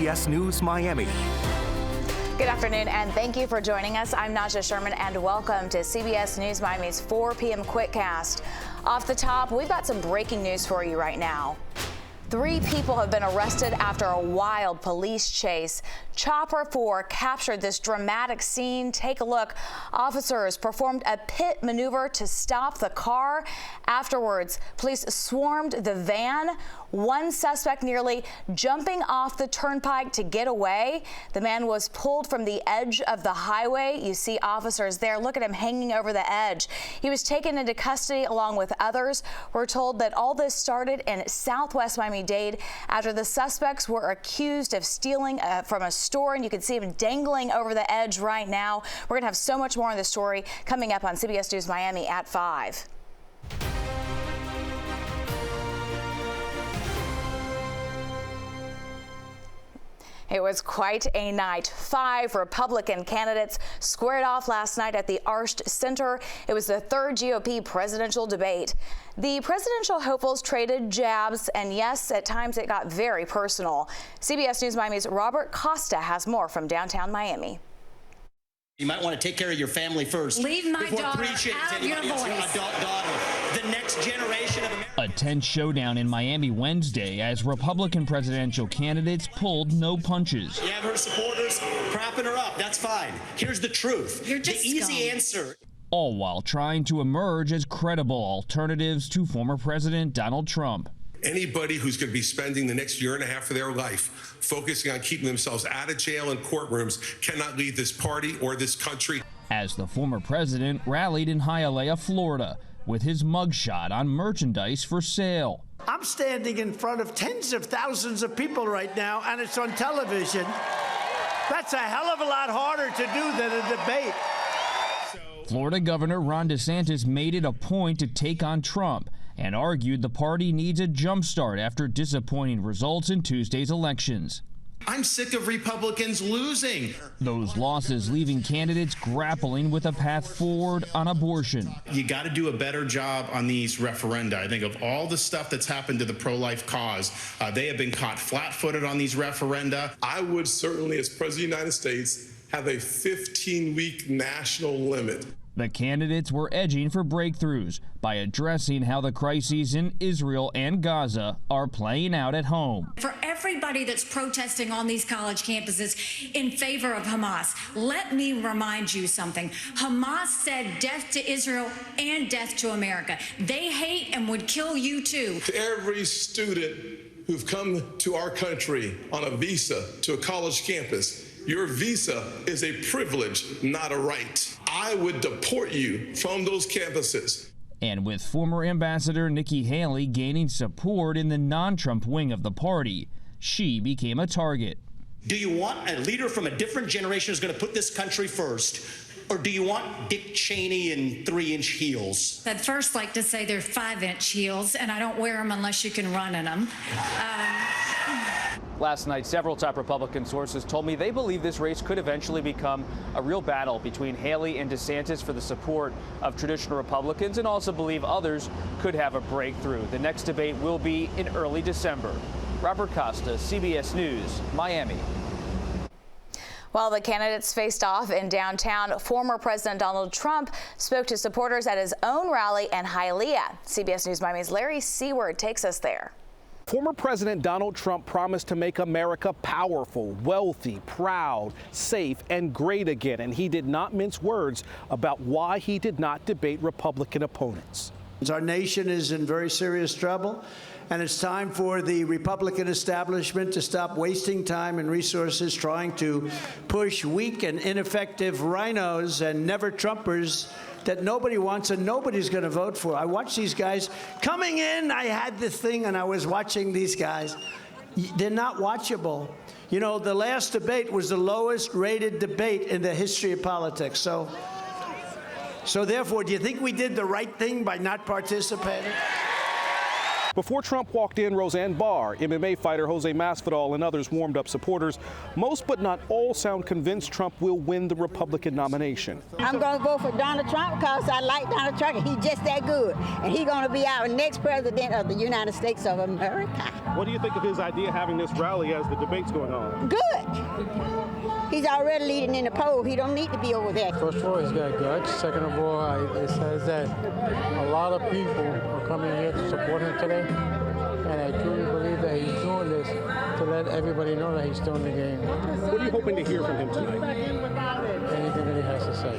CBS News Miami. Good afternoon, and thank you for joining us. I'm Naja Sherman, and welcome to CBS News Miami's 4 p.m. Quickcast. Off the top, we've got some breaking news for you right now. 3 people have been arrested after a wild police chase. Chopper 4 captured this dramatic scene. Take a look. Officers performed a pit maneuver to stop the car. Afterwards, police swarmed the van. One suspect nearly jumping off the turnpike to get away. The man was pulled from the edge of the highway. You see officers there. Look at him hanging over the edge. He was taken into custody along with others. We're told that all this started in southwest Miami-Dade after the suspects were accused of stealing from a store, and you can see him dangling over the edge right now. We're going to have so much more on this story coming up on CBS News Miami at 5. It was quite a night. 5 Republican candidates squared off last night at the Arst Center. It was the 3rd GOP presidential debate. The presidential hopefuls traded jabs, and yes, at times it got very personal. CBS News Miami's Robert Costa has more from downtown Miami. You might want to take care of your family first. Leave my daughter out of your voice. Adult daughter, the next generation of America. A tense showdown in Miami Wednesday as Republican presidential candidates pulled no punches. You have her supporters propping her up. That's fine. Here's the truth. You're just the easy answer. All while trying to emerge as credible alternatives to former President Donald Trump. Anybody who's going to be spending the next year and a half of their life focusing on keeping themselves out of jail and courtrooms cannot lead this party or this country. As the former president rallied in Hialeah, Florida, with his mugshot on merchandise for sale. I'm standing in front of tens of thousands of people right now, and it's on television. That's a hell of a lot harder to do than a debate. Florida Governor Ron DeSantis made it a point to take on Trump and argued the party needs a jumpstart after disappointing results in Tuesday's elections. I'm sick of Republicans losing. Those losses leaving candidates grappling with a path forward on abortion. You got to do a better job on these referenda. I think of all the stuff that's happened to the pro-life cause, they have been caught flat-footed on these referenda. I would certainly, as President of the United States, have a 15-week national limit. The candidates were edging for breakthroughs by addressing how the crises in Israel and Gaza are playing out at home. For everybody that's protesting on these college campuses in favor of Hamas, let me remind you something. Hamas said death to Israel and death to America. They hate and would kill you too. To every student who've come to our country on a visa to a college campus, your visa is a privilege, not a right. I would deport you from those campuses. And with former Ambassador Nikki Haley gaining support in the non-Trump wing of the party, she became a target. Do you want a leader from a different generation who's going to put this country first? Or do you want Dick Cheney in 3-inch heels? I'd first like to say they're 5-inch heels, and I don't wear them unless you can run in them. Last night, several top Republican sources told me they believe this race could eventually become a real battle between Haley and DeSantis for the support of traditional Republicans, and also believe others could have a breakthrough. The next debate will be in early December. Robert Costa, CBS News, Miami. While the candidates faced off in downtown, former President Donald Trump spoke to supporters at his own rally in Hialeah. CBS News Miami's Larry Seward takes us there. Former President Donald Trump promised to make America powerful, wealthy, proud, safe, and great again, and he did not mince words about why he did not debate Republican opponents. Our nation is in very serious trouble, and it's time for the Republican establishment to stop wasting time and resources trying to push weak and ineffective rhinos and never-Trumpers that nobody wants and nobody's going to vote for. I watched these guys coming in. I had this thing, and I was watching these guys. They're not watchable. You know, the last debate was the lowest-rated debate in the history of politics. So therefore, do you think we did the right thing by not participating? Before Trump walked in, Roseanne Barr, MMA fighter Jose Masvidal, and others warmed up supporters. Most but not all sound convinced Trump will win the Republican nomination. I'm going to vote for Donald Trump because I like Donald Trump. He's just that good. And he's going to be our next president of the United States of America. What do you think of his idea of having this rally as the debate's going on? Good. He's already leading in the poll. He don't need to be over there. First of all, he's got guts. Second of all, it says that a lot of people are coming here to support him today. And I truly believe that he's doing this to let everybody know that he's still in the game. What are you hoping to hear from him tonight? Anything that he has to say.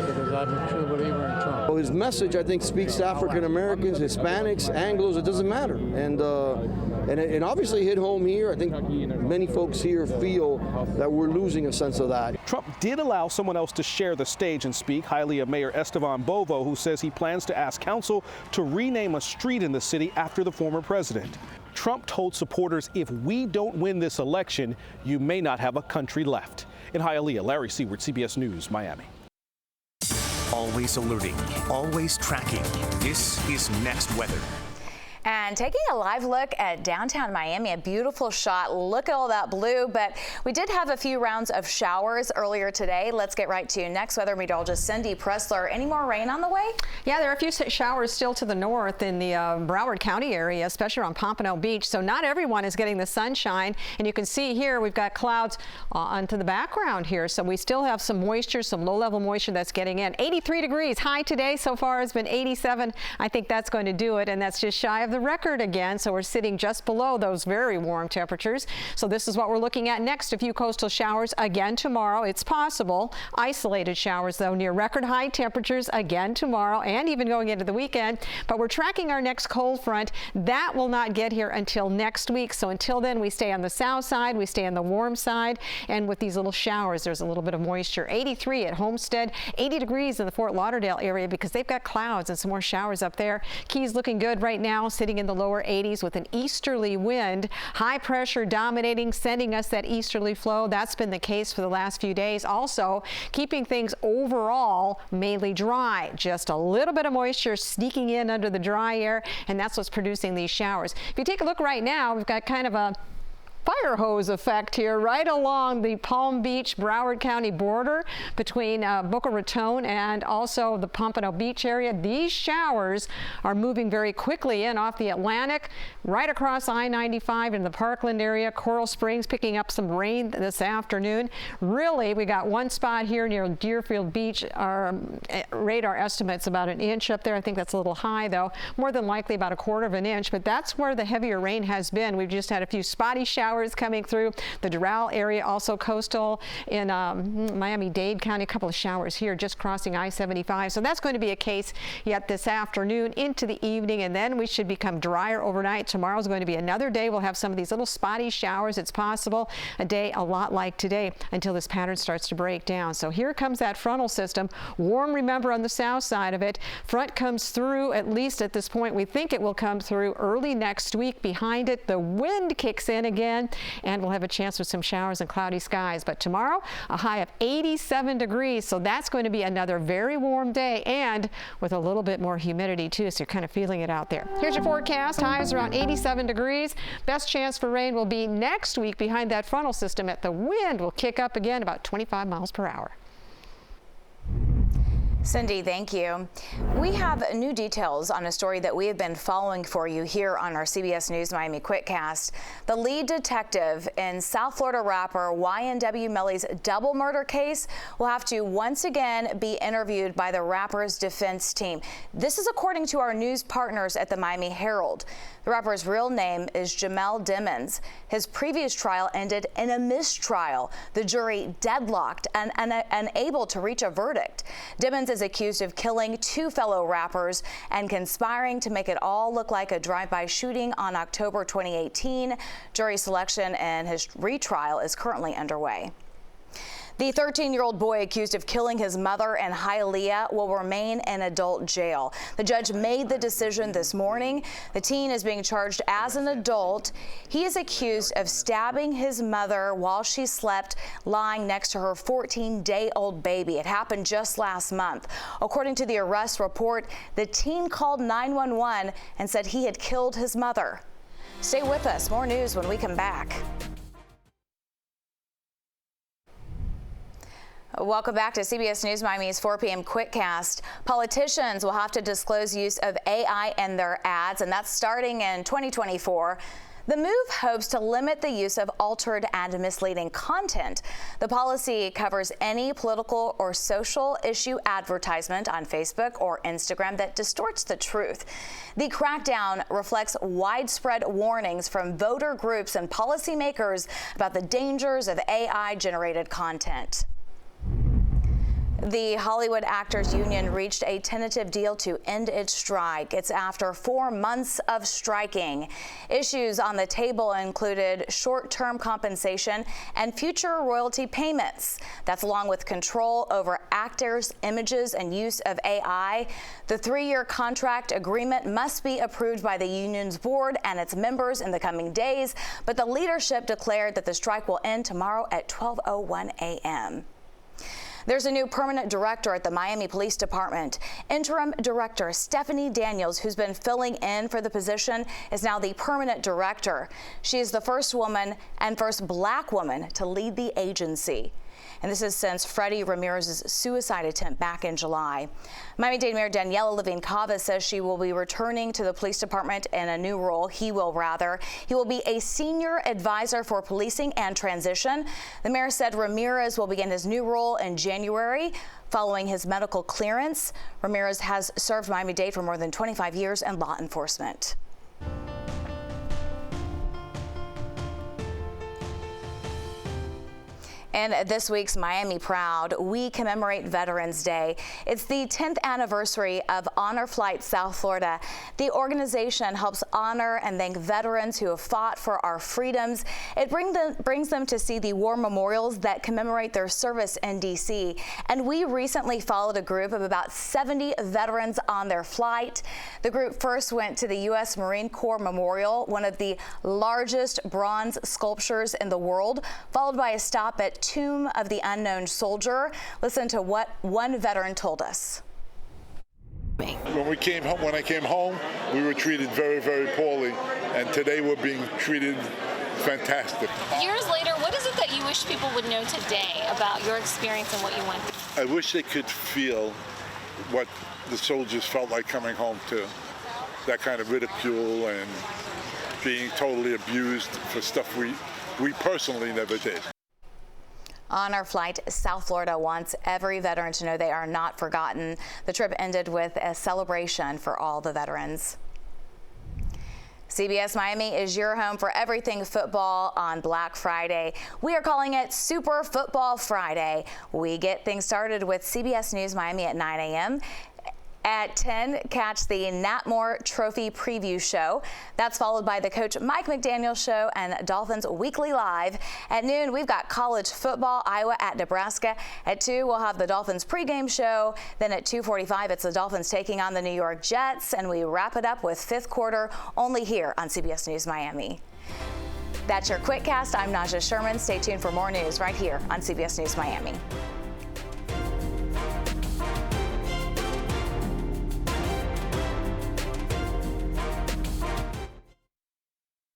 Because I'm a true believer in Trump. Well, his message, I think, speaks to African Americans, Hispanics, Anglos. It doesn't matter. And obviously hit home here. I think many folks here feel that we're losing a sense of that. Trump did allow someone else to share the stage and speak, Hialeah Mayor Esteban Bovo, who says he plans to ask council to rename a street in the city after the former president. Trump told supporters, if we don't win this election, you may not have a country left. In Hialeah, Larry Seward, CBS News, Miami. Always alerting, always tracking. This is Next Weather. And taking a live look at downtown Miami, a beautiful shot. Look at all that blue, but we did have a few rounds of showers earlier today. Let's get right to next weather meteorologist Cindy Pressler. Any more rain on the way? Yeah, there are a few showers still to the north in the Broward County area, especially around Pompano Beach. So not everyone is getting the sunshine. And you can see here we've got clouds onto the background here. So we still have some moisture, some low-level moisture that's getting in. 83 degrees high today so far has been 87. I think that's going to do it, and that's just shy of the record again, so we're sitting just below those very warm temperatures. So this is what we're looking at next. A few coastal showers again tomorrow. It's possible. Isolated showers, though, near record high temperatures again tomorrow and even going into the weekend. But we're tracking our next cold front. That will not get here until next week. So until then, we stay on the south side, we stay on the warm side, and with these little showers, there's a little bit of moisture. 83 at Homestead, 80 degrees in the Fort Lauderdale area because they've got clouds and some more showers up there. Keys looking good right now, sitting in the lower 80s with an easterly wind. High pressure dominating, sending us that easterly flow. That's been the case for the last few days. Also, keeping things overall mainly dry. Just a little bit of moisture sneaking in under the dry air, and that's what's producing these showers. If you take a look right now, we've got kind of a fire hose effect here right along the Palm Beach, Broward County border between Boca Raton and also the Pompano Beach area. These showers are moving very quickly in off the Atlantic, right across I-95 in the Parkland area. Coral Springs picking up some rain this afternoon. Really, we got one spot here near Deerfield Beach. Our radar estimates about an inch up there. I think that's a little high, though. More than likely about a quarter of an inch, but that's where the heavier rain has been. We've just had a few spotty showers coming through the Doral area, also coastal in Miami-Dade County. A couple of showers here just crossing I-75. So that's going to be a case yet this afternoon into the evening, and then we should become drier overnight. Tomorrow's going to be another day. We'll have some of these little spotty showers. It's possible a day a lot like today until this pattern starts to break down. So here comes that frontal system. Warm, remember, on the south side of it. Front comes through, at least at this point. We think it will come through early next week. Behind it, the wind kicks in again, and we'll have a chance for some showers and cloudy skies. But tomorrow, a high of 87 degrees, so that's going to be another very warm day and with a little bit more humidity too, so you're kind of feeling it out there. Here's your forecast. Highs around 87 degrees. Best chance for rain will be next week behind that frontal system. The wind will kick up again about 25 miles per hour. Cindy, thank you. We have new details on a story that we have been following for you here on our CBS News Miami Quickcast. The lead detective in South Florida rapper YNW Melly's double murder case will have to once again be interviewed by the rapper's defense team. This is according to our news partners at the Miami Herald. The rapper's real name is Jamel Dimmons. His previous trial ended in a mistrial. The jury deadlocked and unable to reach a verdict. Dimmons is accused of killing two fellow rappers and conspiring to make it all look like a drive-by shooting on October 2018. Jury selection and his retrial is currently underway. The 13-year-old boy accused of killing his mother in Hialeah will remain in adult jail. The judge made the decision this morning. The teen is being charged as an adult. He is accused of stabbing his mother while she slept, lying next to her 14-day-old baby. It happened just last month. According to the arrest report, the teen called 911 and said he had killed his mother. Stay with us. More news when we come back. Welcome back to CBS News Miami's 4 p.m. Quickcast. Politicians will have to disclose use of AI in their ads, and that's starting in 2024. The move hopes to limit the use of altered and misleading content. The policy covers any political or social issue advertisement on Facebook or Instagram that distorts the truth. The crackdown reflects widespread warnings from voter groups and policymakers about the dangers of AI-generated content. The Hollywood Actors Union reached a tentative deal to end its strike. It's after 4 months of striking. Issues on the table included short-term compensation and future royalty payments. That's along with control over actors' images and use of AI. The 3-year contract agreement must be approved by the union's board and its members in the coming days, but the leadership declared that the strike will end tomorrow at 12:01 a.m. There's a new permanent director at the Miami Police Department. Interim Director Stephanie Daniels, who's been filling in for the position, is now the permanent director. She is the first woman and first black woman to lead the agency. And this is since Freddie Ramirez's suicide attempt back in July. Miami-Dade Mayor Daniela Levine-Cava says she will be returning to the police department in a new role. He will be a senior advisor for policing and transition. The mayor said Ramirez will begin his new role in January following his medical clearance. Ramirez has served Miami-Dade for more than 25 years in law enforcement. And this week's Miami Proud, we commemorate Veterans Day. It's the 10th anniversary of Honor Flight South Florida. The organization helps honor and thank veterans who have fought for our freedoms. It brings them to see the war memorials that commemorate their service in D.C. And we recently followed a group of about 70 veterans on their flight. The group first went to the U.S. Marine Corps Memorial, one of the largest bronze sculptures in the world, followed by a stop at Tomb of the Unknown Soldier. Listen to what one veteran told us. When I came home, we were treated very, very poorly, and today we're being treated fantastic. Years later, what is it that you wish people would know today about your experience and what you went through? I wish they could feel what the soldiers felt like coming home to. That kind of ridicule and being totally abused for stuff we personally never did. Honor Flight South Florida wants every veteran to know they are not forgotten. The trip ended with a celebration for all the veterans. CBS Miami is your home for everything football on Black Friday. We are calling it Super Football Friday. We get things started with CBS News Miami at 9 a.m. At 10, catch the Nat Moore Trophy Preview Show. That's followed by the Coach Mike McDaniel Show and Dolphins Weekly Live. At noon, we've got college football, Iowa at Nebraska. At 2, we'll have the Dolphins pregame show. Then at 2:45, it's the Dolphins taking on the New York Jets. And we wrap it up with fifth quarter only here on CBS News Miami. That's your Quickcast. I'm Naja Sherman. Stay tuned for more news right here on CBS News Miami.